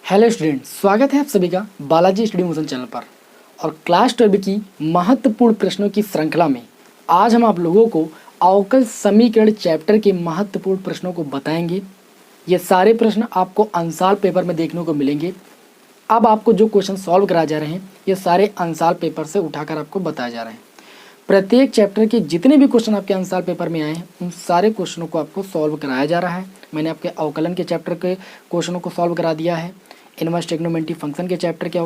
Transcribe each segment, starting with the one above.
Hello student, स्वागत है आप सभी का बालाजी स्टडी मोशन चैनल पर। और क्लास 12 की महत्वपूर्ण प्रश्नों की श्रृंखला में आज हम आप लोगों को अवकल समीकरण चैप्टर के महत्वपूर्ण प्रश्नों को बताएंगे। ये सारे प्रश्न आपको अंसाल पेपर में देखने को मिलेंगे। अब आपको जो क्वेश्चन सॉल्व कराए जा रहे हैं ये सारे अंसाल पेपर से उठाकर आपको बताए जा रहे हैं। प्रत्येक चैप्टर के जितने भी क्वेश्चन आपके अंसाल पेपर में आए हैं उन सारे क्वेश्चनों को आपको सॉल्व कराया जा रहा है। मैंने आपके अवकलन के चैप्टर के क्वेश्चनों को सॉल्व करा दिया है, इनवर्स ट्रिग्नोमेट्री फंक्शन के चैप्टर के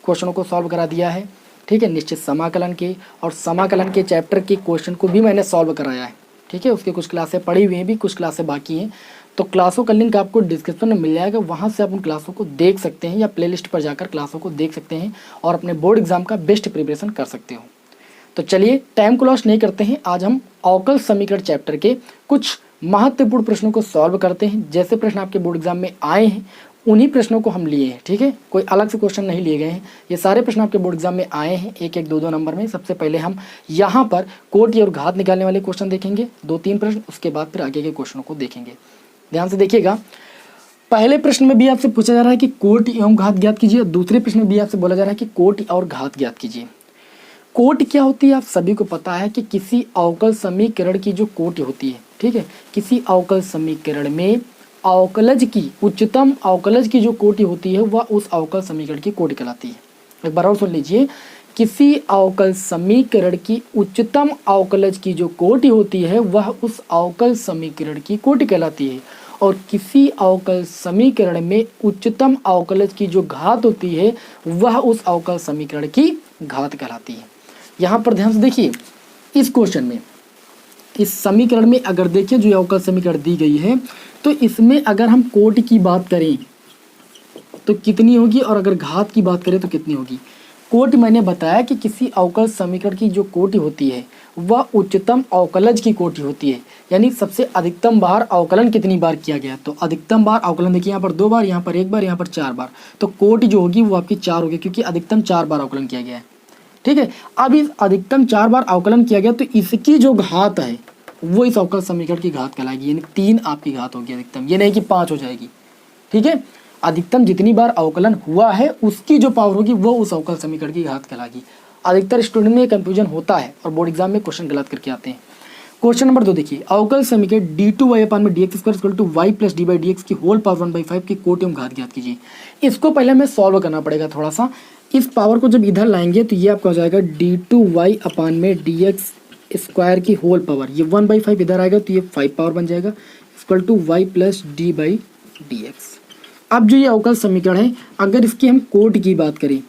क्वेश्चनों को सॉल्व करा दिया है, ठीक है। निश्चित समाकलन के और समाकलन के चैप्टर के क्वेश्चन को भी मैंने सॉल्व कराया है, ठीक है। उसके कुछ क्लासें पढ़ी हुई हैं भी, कुछ क्लासें बाकी हैं। तो क्लासों का लिंक आपको डिस्क्रिप्शन में मिल जाएगा, वहाँ से आप उन क्लासों को देख सकते हैं या प्लेलिस्ट पर जाकर क्लासों को देख सकते हैं और अपने बोर्ड एग्जाम का बेस्ट प्रिपरेशन कर सकते हो। तो चलिए टाइम को लॉस नहीं करते हैं, आज हम अवकल समीकरण चैप्टर के कुछ महत्वपूर्ण प्रश्नों को सॉल्व करते हैं। जैसे प्रश्न आपके बोर्ड एग्जाम में आए हैं उन्हीं प्रश्नों को हम लिए हैं, ठीक है। कोई अलग से क्वेश्चन नहीं लिए गए हैं, ये सारे प्रश्न आपके बोर्ड एग्जाम में आए हैं, एक एक दो दो नंबर में। सबसे पहले हम यहाँ पर कोटि और घात निकालने वाले क्वेश्चन देखेंगे, 2-3 प्रश्न, उसके बाद फिर आगे के क्वेश्चनों को देखेंगे। ध्यान से देखिएगा, पहले प्रश्न में भी आपसे पूछा जा रहा है कि कोटि एवं घात ज्ञात कीजिए, दूसरे प्रश्न में भी आपसे बोला जा रहा है कि कोटि और घात ज्ञात कीजिए। कोटि क्या होती है आप सभी को पता है कि किसी अवकल समीकरण की जो कोटि होती है, ठीक है, किसी अवकल समीकरण में अवकलज की उच्चतम अवकलज की जो कोटि होती है वह उस अवकल समीकरण की कोटि कहलाती है। एक बार और सुन लीजिए, किसी अवकल समीकरण की उच्चतम अवकलज की जो कोटि होती है वह उस अवकल समीकरण की कोटि कहलाती है। और किसी अवकल समीकरण में उच्चतम अवकलज की जो घात होती है वह उस अवकल समीकरण की घात कहलाती है। यहाँ पर ध्यान से देखिए, इस क्वेश्चन में इस समीकरण में अगर देखिए जो अवकल समीकरण दी गई है तो इसमें अगर हम कोटि की बात करें तो कितनी होगी और अगर घात की बात करें तो कितनी होगी। कोटि मैंने बताया कि किसी अवकल समीकरण की जो कोटि होती है वह उच्चतम अवकलज की कोटि होती है, यानी सबसे अधिकतम बार अवकलन कितनी बार किया गया। तो अधिकतम बार अवकलन देखिए, यहाँ पर 2 बार, यहाँ पर 1 बार, यहाँ पर 4 बार, तो कोटि जो होगी वो आपकी 4 होगी क्योंकि अधिकतम 4 बार अवकलन किया गया है, ठीक है। अब इस अधिकतम 4 बार अवकलन किया गया तो इसकी जो घात है वो इस अवकल समीकरण की घात कहलाएगी, यानी 3 आपकी घात होगी अधिकतम, ये नहीं कि 5 हो जाएगी, ठीक है। अधिकतम जितनी बार अवकलन हुआ है उसकी जो पावर होगी वो उस अवकल समीकरण की घात कहलाएगी। अधिकतर स्टूडेंट में कंफ्यूजन होता है और बोर्ड एग्जाम में क्वेश्चन गलत करके आते हैं। क्वेश्चन नंबर 2 देखिए, अवकल समीकरण d2y/dx² + d/dx की होल पावर 1/5 की कोटि एवं घात ज्ञात कीजिए। इसको पहले हमें सॉल्व करना पड़ेगा थोड़ा सा। इस पावर को जब इधर लाएंगे तो ये आपका हो जाएगा d2y/dx² की होल पावर, ये 1/5 इधर आएगा तो ये 5 पावर बन जाएगा, इक्वल टू y + d/dx। अब जो ये अवकल समीकरण है अगर इसकी हम कोटि की बात करें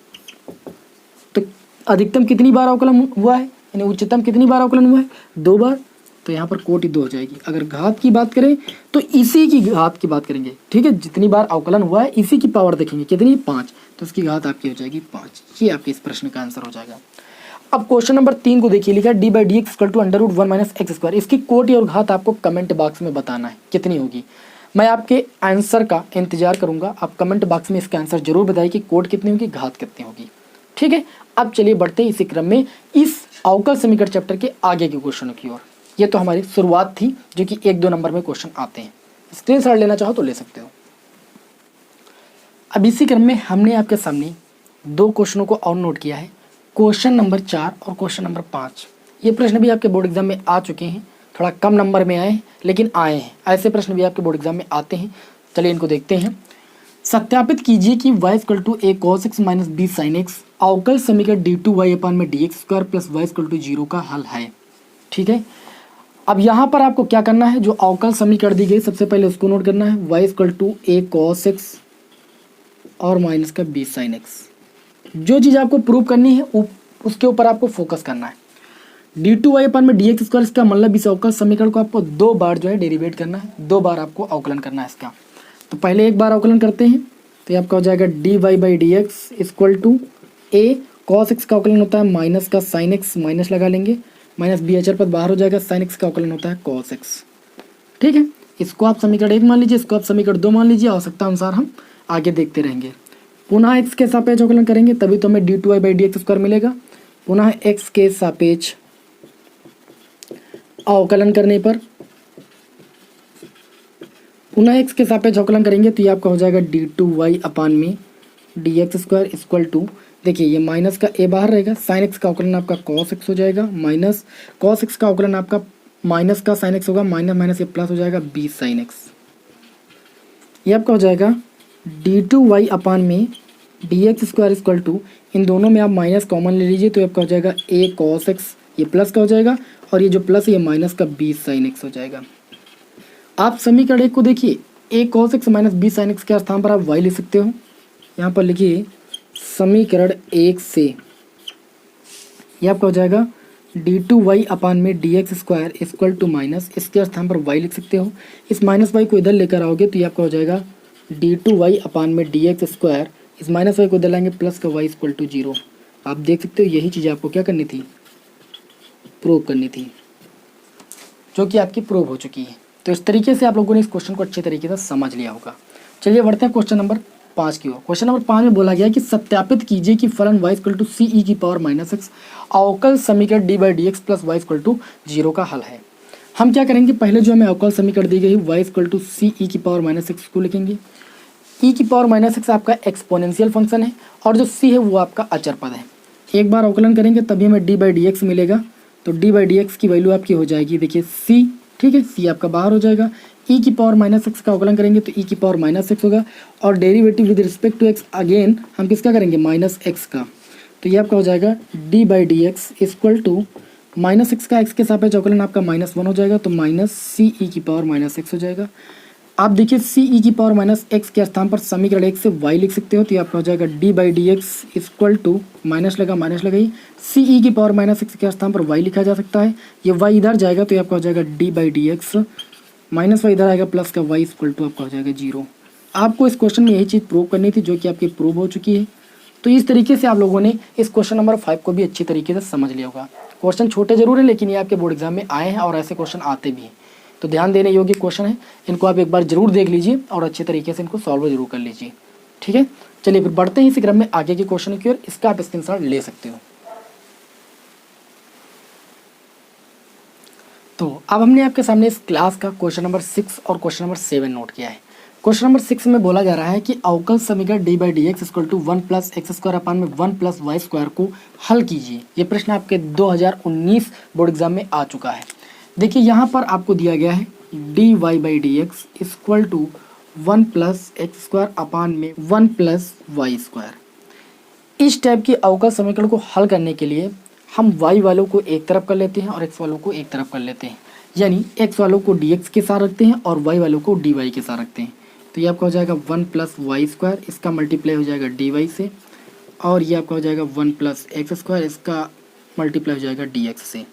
तो अधिकतम कितनी बार अवकलन हुआ है, यानी उच्चतम कितनी बार अवकलन हुआ है, 2 बार, तो यहाँ पर कोटि 2 हो जाएगी। अगर घात की बात करें तो इसी की घात की बात करेंगे, ठीक है, जितनी बार अवकलन हुआ है इसी की पावर देखेंगे कितनी, 5, तो इसकी घात आपकी हो जाएगी 5। ये आपके इस प्रश्न का आंसर हो जाएगा। अब क्वेश्चन नंबर 3 को देखिए, लिखा है d/dx = √1 - x²। इसकी कोटि और घात आपको कमेंट बॉक्स में बताना है कितनी होगी। मैं आपके आंसर का इंतजार करूंगा, आप कमेंट बॉक्स में इसका आंसर जरूर बताइए कि कोटि कितनी होगी, घात कितनी होगी, ठीक है। अब चलिए बढ़ते हैं इसी क्रम में इस अवकल समीकरण चैप्टर के आगे के क्वेश्चनों की ओर। ये तो हमारी शुरुआत थी जो कि 1-2 नंबर में क्वेश्चन आते हैं, स्क्रीनशॉट लेना चाहो तो ले सकते हो। अब इसी क्रम में हमने आपके सामने 2 क्वेश्चनों को और नोट किया है, क्वेश्चन नंबर 4 और क्वेश्चन नंबर 5। ये प्रश्न भी आपके बोर्ड एग्जाम में आ चुके हैं, थोड़ा कम नंबर में आए हैं लेकिन आए हैं, ऐसे प्रश्न भी आपके बोर्ड एग्जाम में आते हैं। चलिए इनको देखते हैं। सत्यापित कीजिए कि y = a cos x - b sin x अवकल समीकरण d2y/dx² + y = 0 का हल है, ठीक है। अब यहाँ पर आपको क्या करना है, जो अवकल समीकरण दी गई सबसे पहले उसको नोट करना है, y = a cos x और माइनस का b sin x। जो चीज़ आपको प्रूव करनी है उसके ऊपर आपको फोकस करना है। d2y/dx² इसका मतलब इस अवकल समीकरण को आपको 2 बार जो है डेरिवेट करना है, 2 बार आपको अवकलन करना है इसका। तो पहले एक बार अवकलन करते हैं तो ये आपका हो जाएगा dy/dx = a cos x का अवकलन होता है माइनस का sin x, माइनस लगा लेंगे, माइनस b अचर पद बाहर हो जाएगा, sin x का अवकलन होता है cos x, ठीक है। इसको आप समीकरण 1 मान लीजिए, इसको आप समीकरण 2 मान लीजिए, आवश्यकता अनुसार हम आगे देखते रहेंगे। पुनः x के सापेक्ष अवकलन करेंगे तभी तो हमें d2y/dx² मिलेगा। पुनः x के सापेक्ष अवकलन करने पर पुनः x के सापेक्ष अवकलन करेंगे तो ये आपका हो जाएगा d2y अपान में dx² इक्वल टू, देखिए ये माइनस का a बाहर रहेगा, साइन x का अवकलन आपका cos x हो जाएगा, माइनस cos x का अवकलन आपका माइनस का साइन x होगा, माइनस माइनस ये प्लस हो जाएगा b साइन x। ये आपका हो जाएगा d2y अपान में dx² इक्वल टू, इन दोनों में आप माइनस कॉमन ले लीजिए तो आपका हो जाएगा a cos x, ये प्लस का हो जाएगा और ये जो प्लस है ये माइनस का b साइन x हो जाएगा। आप समीकरण एक को देखिए, a cos x minus b sine x के स्थान पर आप y लिख सकते हो। यहाँ पर लिखिए समीकरण एक से ये आपका हो जाएगा d2y अपान में dx² इक्वल टू माइनस, इसके स्थान पर y लिख सकते हो। इस माइनस y को इधर लेकर आओगे तो ये आपका हो जाएगा d2y अपान में dx², इस माइनस y को इधर लाएंगे प्लस का y इक्वल टू 0। आप देख सकते हो यही चीज़ आपको क्या करनी थी, प्रूव करनी थी, जो कि आपकी प्रूव हो चुकी है। तो इस तरीके से आप लोगों ने इस क्वेश्चन को अच्छे तरीके से समझ लिया होगा। चलिए बढ़ते हैं क्वेश्चन नंबर 5 की ओर। क्वेश्चन नंबर 5 में बोला गया है कि सत्यापित कीजिए कि फलन y इक्वल टू सी ई की पावर माइनस एक्स अवकल समीकरण d/dx plus y equal to 0 का हल है। हम क्या करेंगे, पहले जो हमें अवकल समीकरण दी गई y इक्वल टू सी ई की पावर माइनस एक्स को लिखेंगे। ई की पावर माइनस एक्स आपका एक्सपोनेंशियल फंक्शन है और जो सी है वो आपका अचर पद है। एक बार अवकलन करेंगे तभी हमें d/dx मिलेगा, तो d/dx की वैल्यू आपकी हो जाएगी, देखिए c, ठीक है, c आपका बाहर हो जाएगा। e की पावर माइनस एक्स का अवकलन करेंगे तो e की पावर माइनस एक्स होगा और derivative with respect to x again हम किसका करेंगे, माइनस एक्स का। तो ये आपका हो जाएगा d/dx equal to minus X का x के सापेक्ष अवकलन आपका -1 हो जाएगा, तो माइनस सी ई की पावर माइनस एक्स हो जाएगा। आप देखिए सी ई की पावर माइनस एक्स के स्थान पर समीकरण एक से y लिख सकते हो, तो ये आपका हो जाएगा d/dx इक्वल टू माइनस लगा ही सी ई की पावर माइनस एक्स के स्थान पर y लिखा जा सकता है। ये y इधर जाएगा तो ये आपका हो जाएगा d/dx माइनस y इधर आएगा प्लस का y इक्वल टू आपका हो जाएगा 0। आपको इस क्वेश्चन में यही चीज़ प्रूव करनी थी जो कि आपकी प्रूव हो चुकी है। तो इस तरीके से आप लोगों ने इस क्वेश्चन नंबर 5 को भी अच्छी तरीके से समझ लिया होगा। क्वेश्चन छोटे जरूर है लेकिन ये आपके बोर्ड एग्जाम में आए हैं और ऐसे क्वेश्चन आते भी हैं, तो ध्यान देने योग्य क्वेश्चन है। इनको आप एक बार जरूर देख लीजिए और अच्छे तरीके से इनको सॉल्व जरूर कर लीजिए, ठीक है। चलिए फिर बढ़ते हैं इसी क्रम में आगे के क्वेश्चन की ओर। इसका आप स्क्रीनशॉट ले सकते हो। तो अब हमने आपके सामने इस क्लास का क्वेश्चन नंबर 6 और क्वेश्चन नंबर 7 नोट किया है। क्वेश्चन नंबर 6 में बोला जा रहा है कि अवकल समीकरण d/dx equal to 1 plus X square upon में 1 प्लस वाई स्क्वायर को हल कीजिए। ये प्रश्न आपके 2019 बोर्ड एग्जाम में आ चुका है। देखिए यहाँ पर आपको दिया गया है dy/dx equal to 1 plus X square upon में 1 प्लस वाई स्क्वायर। इस टाइप के अवकल समीकरण को हल करने के लिए हम y वालों को एक तरफ कर लेते हैं और x वालों को एक तरफ कर लेते हैं, यानी x वालों को dx के साथ रखते हैं और y वालों को dy के साथ रखते हैं। तो ये आपका हो जाएगा 1 प्लस वाई स्क्वायर, इसका मल्टीप्लाई हो जाएगा dy से, और ये आपका हो जाएगा 1 प्लस एक्स स्क्वायर, इसका मल्टीप्लाई हो जाएगा dx से।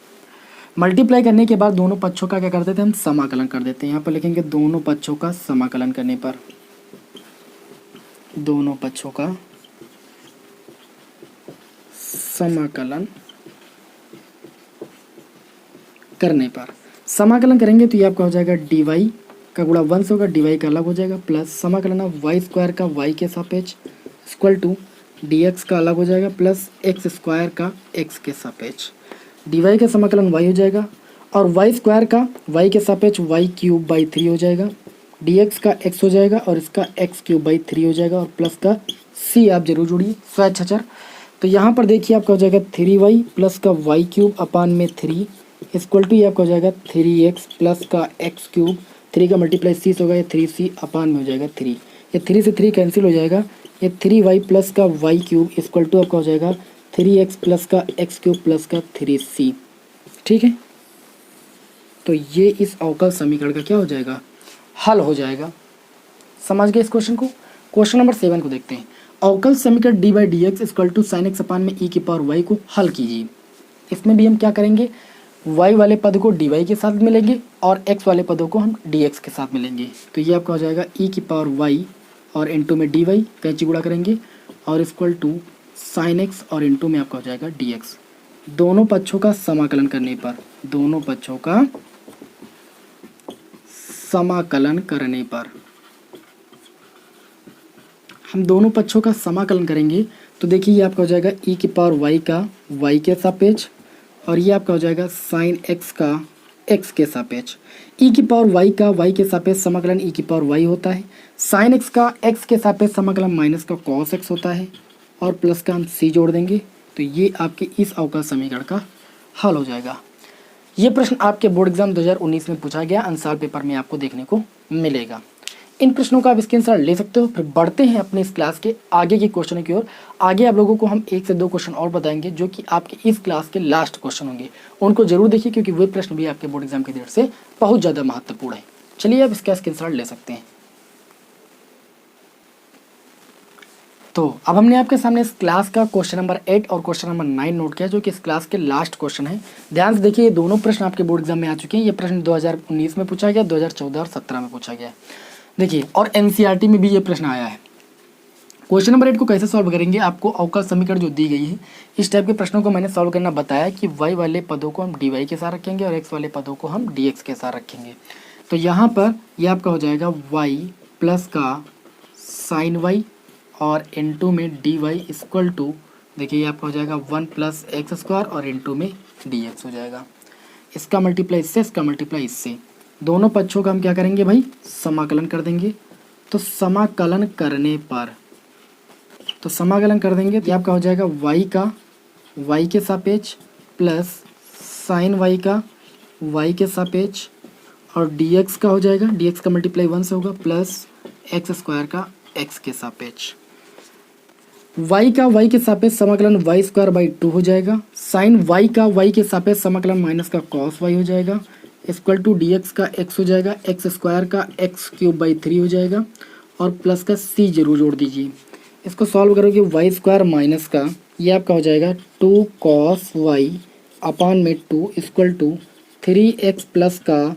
मल्टीप्लाई करने के बाद दोनों पक्षों का क्या कर देते हैं, हम समाकलन कर देते हैं। यहाँ पर लिखेंगे दोनों पक्षों का समाकलन करने पर, दोनों पक्षों का समाकलन करने पर समाकलन करेंगे तो ये आपका हो जाएगा dy का गुणा 1 से होगा, dy का अलग हो जाएगा, प्लस समाकलन ऑफ वाई स्क्वायर का y के सापेक्ष इक्वल टू dx का अलग हो जाएगा प्लस एक्स स्क्वायर का x के सापेक्ष। dy का समाकलन y हो जाएगा और y स्क्वायर का y के सापेक्ष y³/3 हो जाएगा, dx का x हो जाएगा और इसका x³/3 हो जाएगा और प्लस का c आप जरूर जोड़िए स्वच्छाचर। तो यहाँ पर देखिए आपका हो जाएगा 3y प्लस का y³ अपान में 3 इक्वल टू ये आपका हो जाएगा 3x प्लस का x³, 3 का मल्टीप्लाई c से होगा, ये 3c अपान में हो जाएगा 3, ये 3 से 3 कैंसिल हो जाएगा, ये 3y प्लस का y³ इक्वल टू आपका हो जाएगा 3x प्लस का x³ प्लस का 3c, ठीक है। तो ये इस अवकल समीकरण का क्या हो जाएगा, हल हो जाएगा। समझ गए इस क्वेश्चन को। क्वेश्चन नंबर 7 को देखते हैं। अवकल समीकरण d/dx equal to sine x upon में e की पावर y को हल कीजिए। इसमें भी हम क्या करेंगे, y वाले पद को dy के साथ मिलेंगे और x वाले पदों को हम dx के साथ मिलेंगे। तो ये आपका हो जाएगा e की पावर y और इंटू में dy कैंची गुणा करेंगे और इक्वल टू साइन एक्स और इंटू में आपका हो जाएगा dx। दोनों पक्षों का समाकलन करने पर, दोनों पक्षों का समाकलन करने पर हम दोनों पक्षों का समाकलन करेंगे तो देखिए ये आपका हो जाएगा e की पावर y का y के सापेक्ष और ये आपका हो जाएगा साइन x का एक्स के सापेक्ष। ई की पावर वाई का वाई के सापेक्ष समाकलन ई की पावर वाई होता है। साइन एक्स का एक्स के सापेक्ष समाकलन माइनस का कॉस एक्स होता है और प्लस का हम सी जोड़ देंगे तो ये आपके इस अवकल समीकरण का हल हो जाएगा। ये प्रश्न आपके बोर्ड एग्जाम 2019 में पूछा गया, अंसार पेपर में आपको देखने को मिलेगा। इन प्रश्नों का आप स्क्रीनशॉट ले सकते हो। फिर बढ़ते हैं अपने इस क्लास के आगे के क्वेश्चनों की ओर। आगे आप लोगों को हम 1 से 2 क्वेश्चन और बताएंगे जो कि आपके इस क्लास के लास्ट क्वेश्चन होंगे। उनको जरूर देखिए क्योंकि वे प्रश्न भी आपके बोर्ड एग्जाम की दृष्टि से बहुत ज़्यादा महत्वपूर्ण है। चलिए अब इसका स्क्रीनशॉट ले सकते हैं। तो अब हमने आपके सामने इस क्लास का क्वेश्चन नंबर 8 और क्वेश्चन नंबर 9 नोट किया जो कि इस क्लास के लास्ट क्वेश्चन है। ध्यान से देखिए, ये दोनों प्रश्न आपके बोर्ड एग्जाम में आ चुके हैं। ये प्रश्न 2019 में पूछा गया, 2014 और 17 में पूछा गया। देखिए, और एनसीईआरटी में भी ये प्रश्न आया है। क्वेश्चन नंबर 8 को कैसे सॉल्व करेंगे, आपको अवकल समीकरण जो दी गई है इस टाइप के प्रश्नों को मैंने सॉल्व करना बताया कि y वाले पदों को हम dy के साथ रखेंगे और x वाले पदों को हम dx के साथ रखेंगे। तो यहाँ पर ये आपका हो जाएगा y प्लस का साइन y और इनटू में dy इक्वल टू, देखिए ये आपका हो जाएगा 1 प्लस एक्स स्क्वायर और इनटू में dx हो जाएगा। इसका मल्टीप्लाई इससे, इसका मल्टीप्लाई इससे, दोनों पक्षों का हम क्या करेंगे भाई, समाकलन कर देंगे। तो समाकलन करने पर, तो समाकलन कर देंगे तो आपका हो जाएगा y का y के सापेक्ष प्लस साइन y का y के सापेक्ष और dx का हो जाएगा, dx का मल्टीप्लाई 1 से होगा प्लस एक्स स्क्वायर का x के सापेक्ष। y का y के सापेक्ष समाकलन y स्क्वायर बाई 2 हो जाएगा। साइन y का y के सापेक्ष समाकलन माइनस का कॉस y हो जाएगा इक्वल टू dx का x हो जाएगा, एक्स स्क्वायर का x क्यूब बाई 3 हो जाएगा और प्लस का c जरूर जोड़ दीजिए। इसको सॉल्व करोगे वाई स्क्वायर माइनस का ये आपका हो जाएगा 2 कॉस वाई अपान में 2 इक्वल टू 3x प्लस का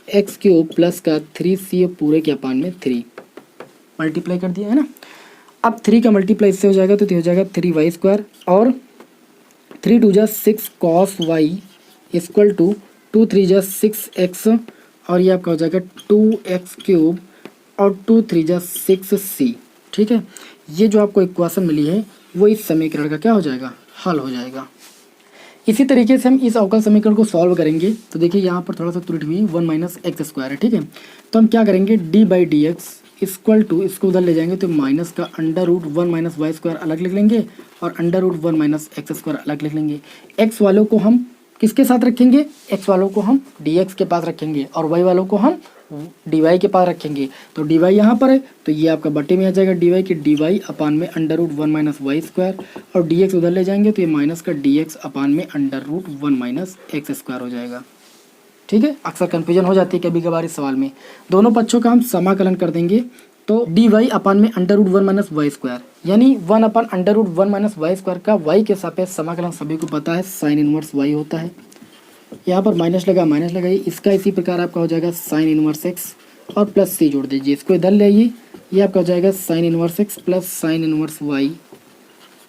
x क्यूब प्लस का 3c पूरे के अपान में 3 मल्टीप्लाई कर दिया है ना। अब 3 का मल्टीप्लाई इससे हो जाएगा तो हो जाएगा 3y स्क्वायर और 3 2 जा 6 कॉस वाई इक्वल टू 2 3 जा 6x और ये आपका हो जाएगा 2x क्यूब और 2 3 जा 6c। ठीक है, ये जो आपको इक्वेशन मिली है वो इस समीकरण का क्या हो जाएगा, हल हो जाएगा। इसी तरीके से हम इस अवकल समीकरण को सॉल्व करेंगे। तो देखिए यहाँ पर थोड़ा सा त्रुटि हुई, 1 माइनस एक्स स्क्वायर है। ठीक है, तो हम क्या करेंगे, D by D X equal to, इसको उधर ले जाएंगे तो माइनस का under root 1 minus Y square अलग लिख लेंगे और under root 1 minus X square अलग लिख लेंगे। एक्स वालों को हम किसके साथ रखेंगे, एक्स वालों को हम डी एक्स के पास रखेंगे और वाई वालों को हम डी वाई के पास रखेंगे। तो डी वाई यहाँ पर है तो ये आपका बटे में आ जाएगा डी वाई की डी वाई अपान में under root 1 minus Y square और डी एक्स उधर ले जाएंगे तो ये माइनस का डी एक्स अपान में under root 1 minus X square हो जाएगा। ठीक है, अक्सर कन्फ्यूजन हो जाती है कभी कभार इस सवाल में। दोनों पक्षों का हम समाकलन कर देंगे तो डी वाई अपान में under root 1 minus Y square यानी 1 upon under root 1 minus Y square का वाई के सापेक्ष समाकलन सभी को पता है साइन इनवर्स वाई होता है। यहाँ पर माइनस लगाइए, इसका इसी प्रकार आपका हो जाएगा साइन इनवर्स एक्स और प्लस सी जोड़ दीजिए, इसको इधर ले आइए, ये आपका हो जाएगा sine inverse x plus sine inverse y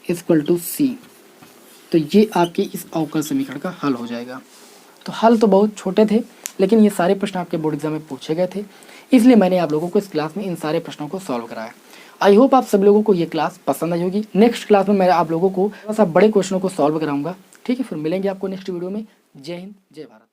equal to C. तो ये आपके इस अवकल समीकरण का हल हो जाएगा। तो हल तो बहुत छोटे थे लेकिन ये सारे प्रश्न आपके बोर्ड एग्जाम में पूछे गए थे, इसलिए मैंने आप लोगों को इस क्लास में इन सारे प्रश्नों को सॉल्व कराया। आई होप आप सब लोगों को ये क्लास पसंद आई होगी। नेक्स्ट क्लास में मैं आप लोगों को थोड़ा सा बड़े क्वेश्चनों को सॉल्व कराऊंगा। ठीक है, फिर मिलेंगे आपको नेक्स्ट वीडियो में। जय हिंद, जय भारत।